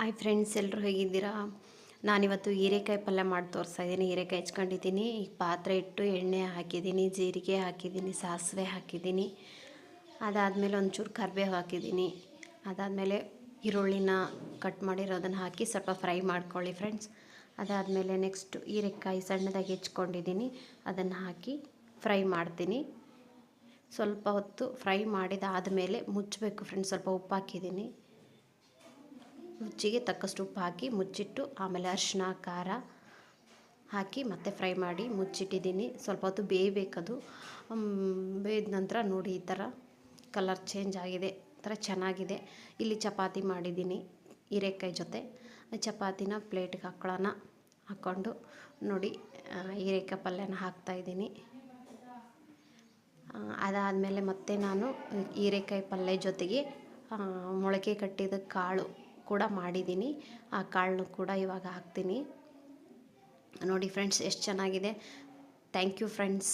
Hi friends, ಎಲ್ಲರೂ ಹೇಗಿದ್ದೀರಾ? ನಾನಿವತ್ತು ಹೀರೆಕಾಯಿ ಪಲ್ಯ ಮಾಡಿ ತೋರಿಸ್ತಾ ಇದ್ದೀನಿ. ಹೀರೆಕಾಯಿ ಹೆಚ್ಕೊಂಡಿದ್ದೀನಿ. ಈಗ ಪಾತ್ರೆ ಇಟ್ಟು ಎಣ್ಣೆ ಹಾಕಿದ್ದೀನಿ, ಜೀರಿಗೆ ಹಾಕಿದ್ದೀನಿ, ಸಾಸಿವೆ ಹಾಕಿದ್ದೀನಿ. ಅದಾದಮೇಲೆ ಒಂಚೂರು ಕರಿಬೇವು ಹಾಕಿದ್ದೀನಿ. ಅದಾದಮೇಲೆ ಈರುಳ್ಳಿನ ಕಟ್ ಮಾಡಿರೋದನ್ನು ಹಾಕಿ ಸ್ವಲ್ಪ ಫ್ರೈ ಮಾಡ್ಕೊಳ್ಳಿ ಫ್ರೆಂಡ್ಸ್. ಅದಾದಮೇಲೆ ನೆಕ್ಸ್ಟು ಹೀರೆಕಾಯಿ ಸಣ್ಣದಾಗಿ ಹೆಚ್ಕೊಂಡಿದ್ದೀನಿ, ಅದನ್ನು ಹಾಕಿ ಫ್ರೈ ಮಾಡ್ತೀನಿ. ಸ್ವಲ್ಪ ಹೊತ್ತು ಫ್ರೈ ಮಾಡಿದಾದಮೇಲೆ ಮುಚ್ಚಬೇಕು ಫ್ರೆಂಡ್ಸ್. ಸ್ವಲ್ಪ ಉಪ್ಪು ಹಾಕಿದ್ದೀನಿ, ರುಚಿಗೆ ತಕ್ಕಷ್ಟು ಉಪ್ಪು ಹಾಕಿ ಮುಚ್ಚಿಟ್ಟು ಆಮೇಲೆ ಅರಿಶಿನ ಖಾರ ಹಾಕಿ ಮತ್ತೆ ಫ್ರೈ ಮಾಡಿ ಮುಚ್ಚಿಟ್ಟಿದ್ದೀನಿ. ಸ್ವಲ್ಪ ಹೊತ್ತು ಬೇಯಬೇಕದು. ಬೇಯ್ದ ನಂತರ ನೋಡಿ ಈ ಥರ ಕಲರ್ ಚೇಂಜ್ ಆಗಿದೆ, ಈ ಥರ ಚೆನ್ನಾಗಿದೆ. ಇಲ್ಲಿ ಚಪಾತಿ ಮಾಡಿದ್ದೀನಿ ಹೀರೆಕಾಯಿ ಜೊತೆ. ಚಪಾತಿನ ಪ್ಲೇಟ್ಗೆ ಹಾಕ್ಕೊಂಡು ನೋಡಿ ಹೀರೆಕಾಯಿ ಪಲ್ಯನ ಹಾಕ್ತಾಯಿದ್ದೀನಿ. ಅದಾದಮೇಲೆ ಮತ್ತೆ ನಾನು ಹೀರೆಕಾಯಿ ಪಲ್ಯ ಜೊತೆಗೆ ಮೊಳಕೆ ಕಟ್ಟಿದ ಕಾಳು ಕೂಡ ಮಾಡಿದ್ದೀನಿ. ಆ ಕಾಳನ್ನು ಕೂಡ ಇವಾಗ ಹಾಕ್ತೀನಿ. ನೋಡಿ ಫ್ರೆಂಡ್ಸ್, ಎಷ್ಟು ಚೆನ್ನಾಗಿದೆ. Thank you friends.